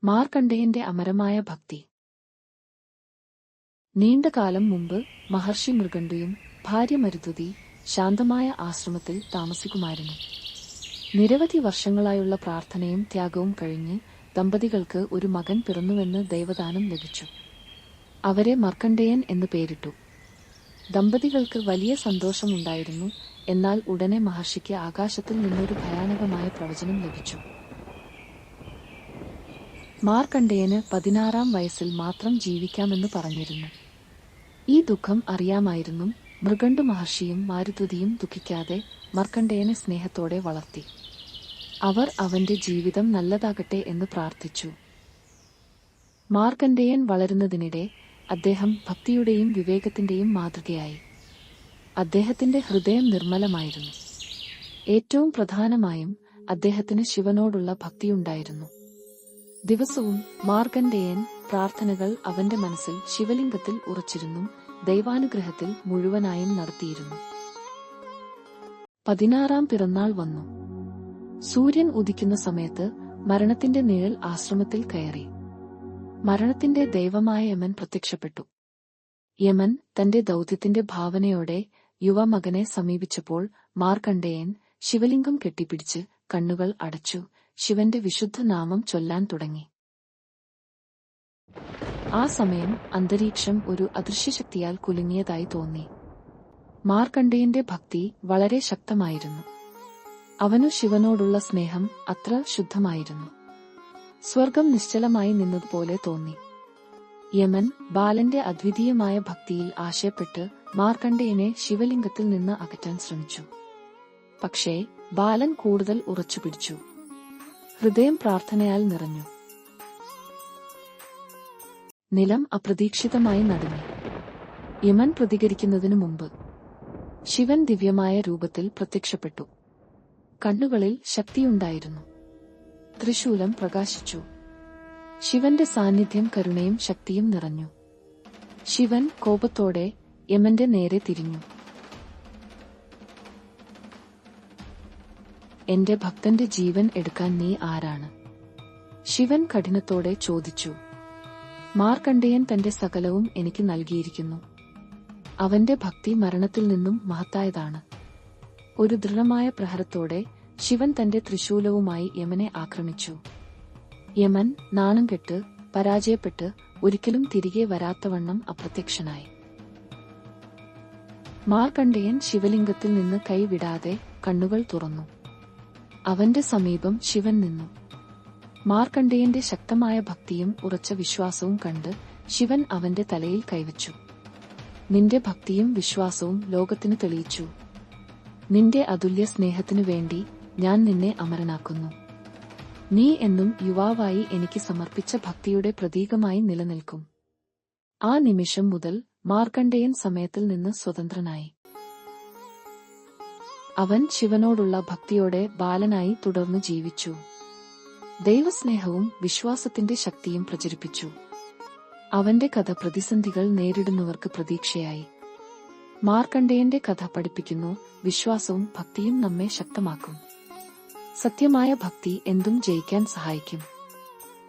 മാർക്കണ്ഡേയന്റെ അമരമായ ഭക്തി. നീണ്ടകാലം മുമ്പ് മഹർഷി മൃഗണ്ഡയും ഭാര്യ മരുതുതി ശാന്തമായ ആശ്രമത്തിൽ താമസിക്കുമായിരുന്നു. നിരവധി വർഷങ്ങളായുള്ള പ്രാർത്ഥനയും ത്യാഗവും കഴിഞ്ഞ് ദമ്പതികൾക്ക് ഒരു മകൻ പിറന്നുവെന്ന് ദൈവദാനം ലഭിച്ചു. അവരെ മാർക്കണ്ഡേയൻ എന്ന് പേരിട്ടു. ദമ്പതികൾക്ക് വലിയ സന്തോഷമുണ്ടായിരുന്നു. എന്നാൽ ഉടനെ മഹർഷിക്ക് ആകാശത്തിൽ നിന്നൊരു ഭയാനകമായ പ്രവചനം ലഭിച്ചു. മാർക്കണ്ഡേയന് 16-ാം വയസ്സിൽ മാത്രം ജീവിക്കാമെന്ന് പറഞ്ഞിരുന്നു. ഈ ദുഃഖം അറിയാമായിരുന്നു മൃഗണ്ഡു മഹർഷിയും മാരുതുതിയും ദുഃഖിക്കാതെ മാർക്കണ്ഡേയനെ സ്നേഹത്തോടെ വളർത്തി. അവർ അവന്റെ ജീവിതം നല്ലതാകട്ടെ എന്ന് പ്രാർത്ഥിച്ചു. മാർക്കണ്ഡേയൻ വളരുന്നതിനിടെ അദ്ദേഹം ഭക്തിയുടെയും വിവേകത്തിന്റെയും മാതൃകയായി. അദ്ദേഹത്തിന്റെ ഹൃദയം നിർമ്മലമായിരുന്നു. ഏറ്റവും പ്രധാനമായും അദ്ദേഹത്തിന് ശിവനോടുള്ള ഭക്തിയുണ്ടായിരുന്നു. ദിവസവും മാർക്കണ്ഡേയൻ പ്രാർത്ഥനകൾ അവന്റെ മനസ്സിൽ ശിവലിംഗത്തിൽ ഉറച്ചിരുന്നു, ദൈവാനുഗ്രഹത്തിൽ മുഴുവനായും നടത്തിയിരുന്നു. 16-ാം പിറന്നാൾ വന്നു. സൂര്യൻ ഉദിക്കുന്ന സമയത്ത് മരണത്തിന്റെ നിഴൽ ആശ്രമത്തിൽ കയറി. മരണത്തിന്റെ ദൈവമായ യമൻ പ്രത്യക്ഷപ്പെട്ടു. യമൻ തന്റെ ദൗത്യത്തിന്റെ ഭാവനയോടെ യുവമകനെ സമീപിച്ചപ്പോൾ മാർക്കണ്ഡേയൻ ശിവലിംഗം കെട്ടിപ്പിടിച്ച് കണ്ണുകൾ അടച്ചു ശിവന്റെ വിശുദ്ധ നാമം ചൊല്ലാൻ തുടങ്ങി. ആ സമയം അന്തരീക്ഷം ഒരു അദൃശ്യശക്തിയാൽ കുലുങ്ങിയതായി തോന്നി. മാർക്കണ്ഡേയന്റെ ഭക്തി വളരെ ശക്തമായിരുന്നു. അവനു ശിവനോടുള്ള സ്നേഹം അത്ര ശുദ്ധമായിരുന്നു. സ്വർഗം നിശ്ചലമായി നിന്നതുപോലെ തോന്നി. യമൻ ബാലന്റെ അദ്വിതീയമായ ഭക്തിയിൽ ആശയപ്പെട്ട് മാർക്കണ്ഡേയനെ ശിവലിംഗത്തിൽ നിന്ന് അകറ്റാൻ ശ്രമിച്ചു. പക്ഷേ ബാലൻ കൂടുതൽ ഉറച്ചുപിടിച്ചു. ഹൃദയം പ്രാർത്ഥനയാൽ നിറഞ്ഞു. നിലം അപ്രതീക്ഷിതമായി നടുങ്ങി. യമൻ പ്രതികരിക്കുന്നതിനു മുമ്പ് ശിവൻ ദിവ്യമായ രൂപത്തിൽ പ്രത്യക്ഷപ്പെട്ടു. കണ്ണുകളിൽ ശക്തിയുണ്ടായിരുന്നു. ത്രിശൂലം പ്രകാശിച്ചു. ശിവന്റെ സാന്നിധ്യം കരുണയും ശക്തിയും നിറഞ്ഞു. ശിവൻ കോപത്തോടെ യമന്റെ നേരെ തിരിഞ്ഞു. എന്റെ ഭക്തന്റെ ജീവൻ എടുക്കാൻ നീ ആരാണ്? ശിവൻ കഠിനത്തോടെ ചോദിച്ചു. മാർക്കണ്ഡേയൻ തന്റെ സകലവും എനിക്ക് നൽകിയിരിക്കുന്നു. അവന്റെ ഭക്തി മരണത്തിൽ നിന്നും മഹത്തായതാണ്. ഒരു ദൃഢമായ പ്രഹരത്തോടെ ശിവൻ തന്റെ ത്രിശൂലവുമായി യമനെ ആക്രമിച്ചു. യമൻ നാണം കെട്ട് പരാജയപ്പെട്ട് ഒരിക്കലും തിരികെ വരാത്തവണ്ണം അപ്രത്യക്ഷനായി. മാർക്കണ്ഡേയൻ ശിവലിംഗത്തിൽ നിന്ന് കൈവിടാതെ കണ്ണുകൾ തുറന്നു. അവന്റെ സമീപം ശിവൻ നിന്നു. മാർക്കണ്ഡേയന്റെ ശക്തമായ ഭക്തിയും ഉറച്ച വിശ്വാസവും കണ്ട് ശിവൻ അവന്റെ തലയിൽ കൈവച്ചു. നിന്റെ ഭക്തിയും വിശ്വാസവും ലോകത്തിന് തെളിയിച്ചു. നിന്റെ അതുല്യ സ്നേഹത്തിനു വേണ്ടി ഞാൻ നിന്നെ അമരനാക്കുന്നു. നീ എന്നും യുവാവായി എനിക്ക് സമർപ്പിച്ച ഭക്തിയുടെ പ്രതീകമായി നിലനിൽക്കും. ആ നിമിഷം മുതൽ മാർക്കണ്ഡേയൻ സമയത്തിൽ നിന്ന് സ്വതന്ത്രനായി. അവൻ ശിവനോടുള്ള ഭക്തിയോടെ ബാലനായി തുടർന്നു ജീവിച്ചു. ദൈവസ്നേഹവും വിശ്വാസത്തിന്റെ ശക്തിയും പ്രചരിപ്പിച്ചു. അവന്റെ കഥ പ്രതിസന്ധികൾ നേരിടുന്നവർക്ക് പ്രതീക്ഷയായി. മാർക്കണ്ഡേയന്റെ കഥ പഠിപ്പിക്കുന്നു, വിശ്വാസവും ഭക്തിയും നമ്മെ ശക്തമാക്കും. സത്യമായ ഭക്തി എന്തും ജയിക്കാൻ സഹായിക്കും.